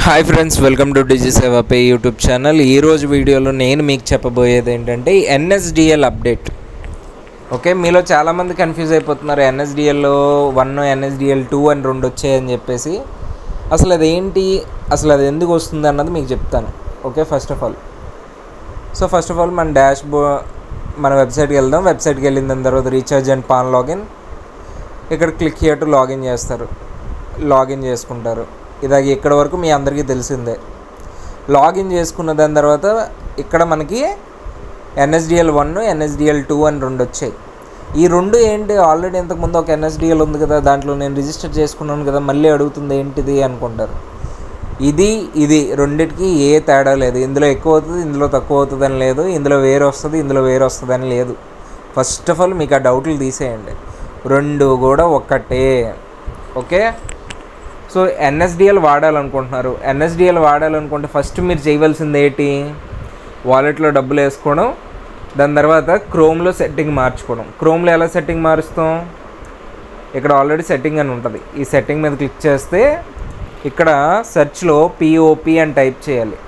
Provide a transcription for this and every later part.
Hi friends, welcome to డిజి సేవ pay YouTube channel. ఈరోజు వీడియోలో నేను మీకు చెప్పబోయేది ఏంటంటే ఎన్ఎస్డిఎల్ అప్డేట్. ఓకే, మీలో చాలామంది కన్ఫ్యూజ్ అయిపోతున్నారు. ఎన్ఎస్డిఎల్ 1, ఎన్ఎస్డిఎల్ 2 అని 2 వచ్చాయని చెప్పేసి. అసలు అదేంటి, అసలు అది ఎందుకు వస్తుంది అన్నది మీకు చెప్తాను. ఓకే, ఫస్ట్ ఆఫ్ ఆల్ మన వెబ్సైట్కి వెళ్దాం. వెబ్సైట్కి వెళ్ళిన దాని తర్వాత రీఛార్జ్ అండ్ పాన్ లాగిన్, ఇక్కడ క్లిక్ హియర్ టు లాగిన్ చేస్తారు. లాగిన్ చేసుకుంటారు. ఇలాగ ఇక్కడ వరకు మీ అందరికీ తెలిసిందే. లాగిన్ చేసుకున్న దాని తర్వాత ఇక్కడ మనకి ఎన్ఎస్డిఎల్ 1, ఎన్ఎస్డిఎల్ 2 అని 2 వచ్చాయి. ఈ 2 ఏంటి, ఆల్రెడీ ఇంతకుముందు ఒక ఎన్ఎస్డిఎల్ ఉంది కదా, దాంట్లో నేను రిజిస్టర్ చేసుకున్నాను కదా, మళ్ళీ అడుగుతుంది ఏంటిది అనుకుంటారు. ఇది రెండిటికి ఏ తేడా లేదు. ఇందులో ఎక్కువ అవుతుంది, ఇందులో తక్కువ అవుతుంది అని లేదు. ఇందులో వేరే వస్తుంది, ఇందులో వేరే వస్తుంది అని లేదు. ఫస్ట్ ఆఫ్ ఆల్ మీకు ఆ డౌట్లు తీసేయండి. 2 కూడా ఒక్కటే. ఓకే, సో ఎన్ఎస్డిఎల్ వాడాలనుకుంటే ఫస్ట్ మీరు చేయవలసింది ఏంటి, వాలెట్లో డబ్బులు వేసుకోవడం, దాని తర్వాత క్రోమ్లో సెట్టింగ్ మార్చుకోవడం. క్రోమ్లో ఎలా సెట్టింగ్ మారుస్తాం, ఇక్కడ ఆల్రెడీ సెట్టింగ్ అని ఉంటుంది. ఈ సెట్టింగ్ మీద క్లిక్ చేస్తే ఇక్కడ సెర్చ్లో పిఓపి అని టైప్ చేయాలి.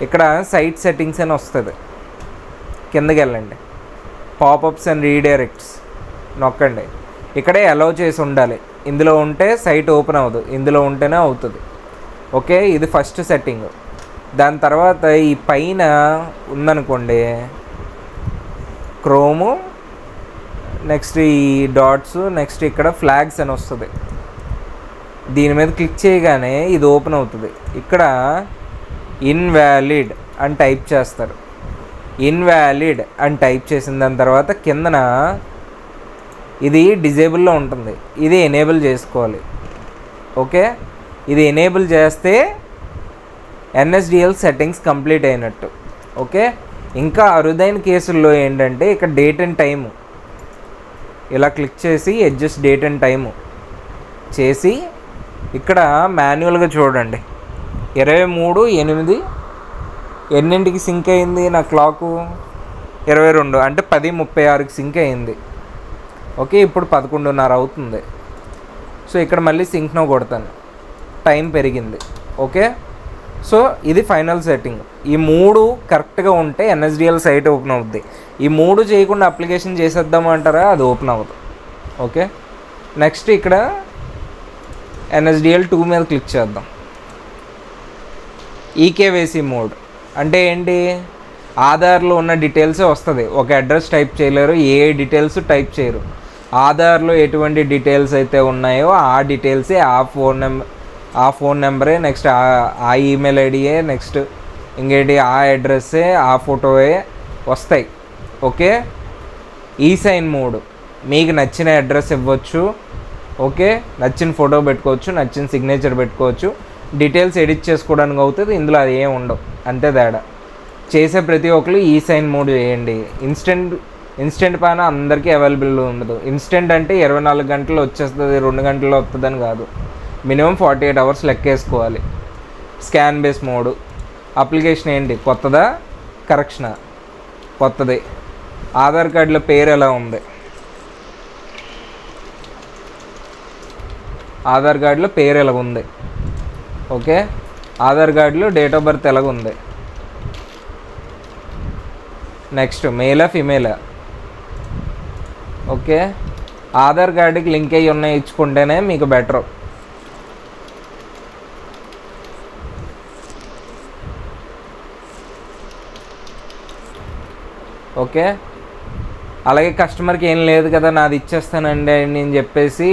ఇక్కడ సైట్ సెట్టింగ్స్ అని వస్తుంది. కిందకి వెళ్ళండి, పాపప్స్ అండ్ రీడైరెక్ట్స్ నొక్కండి. ఇక్కడే అలౌ చేసి ఉండాలి. ఇందులో ఉంటే సైట్ ఓపెన్ అవ్వదు, ఇందులో ఉంటేనే అవుతుంది. ఓకే, ఇది ఫస్ట్ సెట్టింగ్. దాని తర్వాత ఈ పైన ఉందనుకోండి క్రోము, నెక్స్ట్ ఈ డాట్స్, నెక్స్ట్ ఇక్కడ ఫ్లాగ్స్ అని వస్తుంది. దీని మీద క్లిక్ చేయగానే ఇది ఓపెన్ అవుతుంది. ఇక్కడ ఇన్వాలిడ్ అని టైప్ చేస్తారు. ఇన్వాలిడ్ అని టైప్ చేసిన దాని తర్వాత కిందన ఇది డిజేబుల్లో ఉంటుంది, ఇది ఎనేబుల్ చేసుకోవాలి. ఓకే, ఇది ఎనేబుల్ చేస్తే ఎన్ఎస్డిఎల్ సెట్టింగ్స్ కంప్లీట్ అయినట్టు. ఓకే, ఇంకా అరుదైన కేసుల్లో ఏంటంటే ఇక్కడ డేట్ అండ్ టైము ఇలా క్లిక్ చేసి అడ్జస్ట్ డేట్ అండ్ టైము చేసి ఇక్కడ మాన్యువల్గా చూడండి. 23/8 ఎన్నింటికి సింక్ అయింది నా క్లాకు, 22 అంటే 10:36కి సింక్ అయింది. ఓకే, ఇప్పుడు 11:30 అవుతుంది. సో ఇక్కడ మళ్ళీ సింక్ నో కొడతాను, టైం పెరిగింది. ఓకే, సో ఇది ఫైనల్ సెట్టింగ్. ఈ 3 కరెక్ట్గా ఉంటే ఎన్ఎస్డిఎల్ సైట్ ఓపెన్ అవుద్ది. ఈ 3 చేయకుండా అప్లికేషన్ చేసేద్దాము అంటారా, అది ఓపెన్ అవ్వదు. ఓకే, నెక్స్ట్ ఇక్కడ ఎన్ఎస్డిఎల్ 2 మీద క్లిక్ చేద్దాం. ఈకేవైసీ మోడ్ అంటే ఏంటి, ఆధార్లో ఉన్న డీటెయిల్సే వస్తుంది. ఒక అడ్రస్ టైప్ చేయలేరు, ఏ డీటెయిల్స్ టైప్ చేయరు. ఆధార్లో ఎటువంటి డీటెయిల్స్ అయితే ఉన్నాయో ఆ డీటెయిల్సే, ఆ ఫోన్ నెంబరే, నెక్స్ట్ ఆ ఈమెయిల్ ఐడియే, నెక్స్ట్ ఇంకేంటి ఆ అడ్రస్సే, ఆ ఫోటోయే వస్తాయి. ఓకే, ఈ సైన్ మోడ్ మీకు నచ్చిన అడ్రస్ ఇవ్వచ్చు. ఓకే, నచ్చిన ఫోటో పెట్టుకోవచ్చు, నచ్చిన సిగ్నేచర్ పెట్టుకోవచ్చు, డీటెయిల్స్ ఎడిట్ చేసుకోవడానికి అవుతుంది. ఇందులో అది ఏం ఉండవు, అంతే తేడా. చేసే ప్రతి ఒక్కరు ఈ సైన్ మోడ్ చేయండి. ఇన్స్టెంట్ పైన అందరికీ అవైలబుల్ ఉండదు. ఇన్స్టెంట్ అంటే 24 గంటలు వచ్చేస్తుంది, 2 గంటల్లో వస్తుందని కాదు. మినిమం 48 అవర్స్ లెక్కేసుకోవాలి. స్కాన్ బేస్ మోడ్ అప్లికేషన్ ఏంటి, కొత్తదా కరెక్షనా, కొత్తది. ఆధార్ కార్డులో పేరు ఎలా ఉంది, ఆధార్ కార్డులో పేరు ఎలాగ ఉంది. ఓకే, ఆధార్ కార్డులో డేట్ ఆఫ్ బర్త్ ఎలాగ ఉంది. నెక్స్ట్ మేలా ఫిమేలా. ఓకే, ఆధార్ కార్డుకి లింక్ అయ్యి ఉన్నాయి ఇచ్చుకుంటేనే మీకు బెటర్. ఓకే, అలాగే కస్టమర్కి ఏం లేదు కదా నాది ఇచ్చేస్తానండి అని చెప్పేసి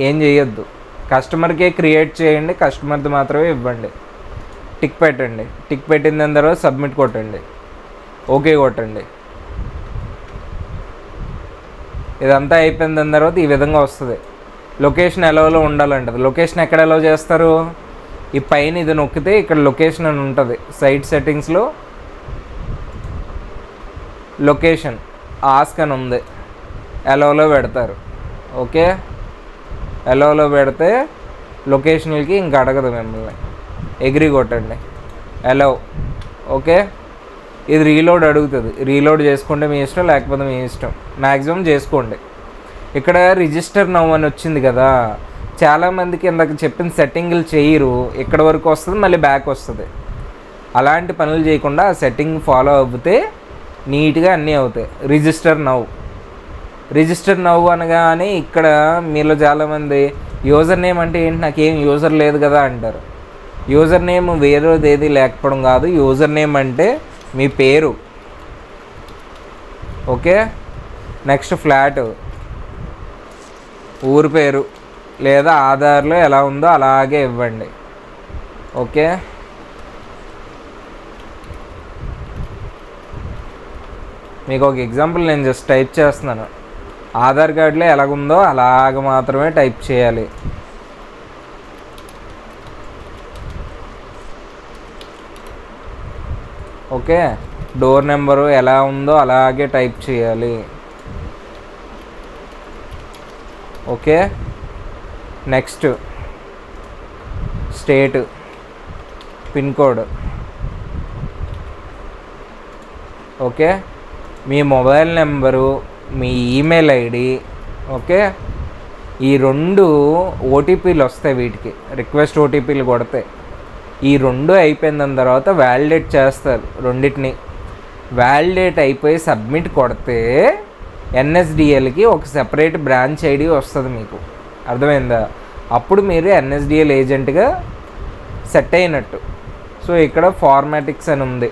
ఏం చేయొద్దు. కస్టమర్కే క్రియేట్ చేయండి, కస్టమర్ది మాత్రమే ఇవ్వండి. టిక్ పెట్టండి. టిక్ పెట్టిన దాని తర్వాత సబ్మిట్ కొట్టండి, ఓకే కొట్టండి. ఇదంతా అయిపోయిన దాని తర్వాత ఈ విధంగా వస్తుంది. లొకేషన్ ఎలాలో ఉండాలంటది. లొకేషన్ ఎక్కడ ఎలా చేస్తారు, ఈ పైన ఇది నొక్కితే ఇక్కడ లొకేషన్ అని ఉంటుంది. సైట్ సెట్టింగ్స్లో లొకేషన్ ఆస్క్ అని ఉంది, ఎలాలో పెడతారు. ఓకే, ఎలాలో పెడితే లొకేషన్లకి ఇంక అడగదు మిమ్మల్ని. ఎగ్రీ కొట్టండి, ఎలవ్. ఓకే, ఇది రీలోడ్ అడుగుతుంది. రీలోడ్ చేసుకుంటే మీ ఇష్టం, లేకపోతే మీ ఇష్టం. మ్యాక్సిమం చేసుకోండి. ఇక్కడ రిజిస్టర్ నౌ అని వచ్చింది కదా, చాలామందికి ఇందాక చెప్పిన సెట్టింగ్లు చేయరు, ఇక్కడ వరకు వస్తుంది మళ్ళీ బ్యాక్ వస్తుంది. అలాంటి పనులు చేయకుండా ఆ సెట్టింగ్ ఫాలో అవుతే నీట్గా అన్నీ అవుతాయి. రిజిస్టర్ నవ్వు అనగానే ఇక్కడ మీలో చాలామంది యూజర్ నేమ్ అంటే ఏంటి, నాకేం యూజర్ లేదు కదా అంటారు. యూజర్ నేమ్ వేరేది ఏది లేకపోవడం కాదు. యూజర్ నేమ్ అంటే మీ పేరు. ఓకే, నెక్స్ట్ ఫ్లాట్, ఊరి పేరు లేదా ఆధార్లో ఎలా ఉందో అలాగే ఇవ్వండి. ఓకే, మీకు ఒక ఎగ్జాంపుల్ నేను జస్ట్ టైప్ చేస్తున్నాను. ఆధార్ కార్డులో ఎలాగుందో అలాగ మాత్రమే టైప్ చేయాలి. ఓకే, డోర్ నెంబరు ఎలా ఉందో అలాగే టైప్ చేయాలి. Okay, next state, pin code. Okay, మీ మొబైల్ నెంబరు, మీ ఈమెయిల్ ఐడి. ఓకే, ఈ 2 ఓటీపీలు వస్తాయి. వీటికి రిక్వెస్ట్ ఓటీపీలు కొడతాయి. ఈ 2 అయిపోయిన తర్వాత వ్యాలిడేట్ చేస్తారు. రెండింటిని వ్యాలిడేట్ అయిపోయి సబ్మిట్ కొడితే ఎన్ఎస్డిఎల్కి ఒక సెపరేట్ బ్రాంచ్ ఐడి వస్తుంది మీకు. అర్థమైందా? అప్పుడు మీరు ఎన్ఎస్డిఎల్ ఏజెంట్గా సెట్ అయినట్టు. సో ఇక్కడ ఫార్మాటిక్స్ అని ఉంది,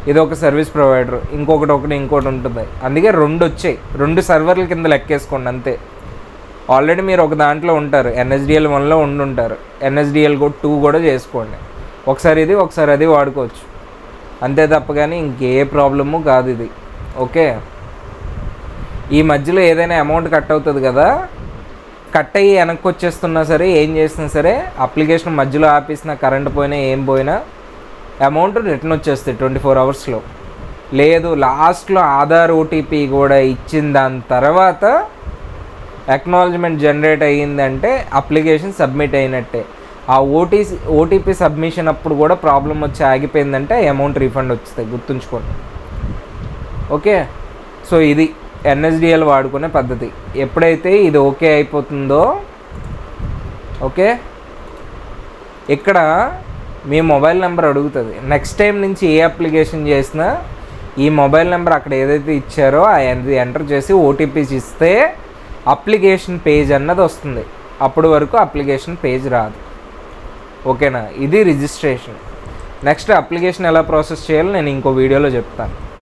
ఇది ఒక సర్వీస్ ప్రొవైడర్, ఇంకోటి ఉంటుంది. అందుకే 2 వచ్చాయి. 2 సర్వర్ల కింద లెక్కేసుకోండి అంతే. ఆల్రెడీ మీరు ఒక దాంట్లో ఉంటారు, ఎన్ఎస్డిఎల్ 1లో ఉండుంటారు. ఎన్ఎస్డిఎల్ 2 కూడా చేసుకోండి. ఒకసారి ఇది ఒకసారి అది వాడుకోవచ్చు అంతే తప్ప కానీ ఇంకే ప్రాబ్లము కాదు ఇది. ఓకే, ఈ మధ్యలో ఏదైనా అమౌంట్ కట్ అవుతుంది కదా, కట్ అయ్యి వెనక్కి వచ్చేస్తున్నా సరే, ఏం చేసినా సరే, అప్లికేషన్ మధ్యలో ఆపేసినా, కరెంట్ పోయినా, ఏం పోయినా అమౌంట్ రిటర్న్ వచ్చేస్తాయి 24 అవర్స్లో. లేదు లాస్ట్లో ఆధార్ ఓటీపీ కూడా ఇచ్చిన దాని తర్వాత అక్నాలజ్మెంట్ జనరేట్ అయ్యిందంటే అప్లికేషన్ సబ్మిట్ అయినట్టే. ఆ ఓటీపీ సబ్మిషన్ అప్పుడు కూడా ప్రాబ్లం వచ్చి ఆగిపోయిందంటే అమౌంట్ రీఫండ్ వస్తుంది, గుర్తుంచుకోండి. ఓకే, సో ఇది ఎన్ఎస్డిఎల్ వాడుకునే పద్ధతి. ఎప్పుడైతే ఇది ఓకే అయిపోతుందో, ఓకే, ఇక్కడ మీ మొబైల్ నెంబర్ అడుగుతుంది. నెక్స్ట్ టైం నుంచి ఏ అప్లికేషన్ చేసినా ఈ మొబైల్ నెంబర్ అక్కడ ఏదైతే ఇచ్చారో అది ఎంటర్ చేసి ఓటీపీస్ ఇస్తే అప్లికేషన్ పేజ్ అన్నది వస్తుంది. అప్పటి వరకు అప్లికేషన్ పేజ్ రాదు. ఓకేనా? ఇది రిజిస్ట్రేషన్. నెక్స్ట్ అప్లికేషన్ ఎలా ప్రాసెస్ చేయాలో నేను ఇంకో వీడియోలో చెప్తాను.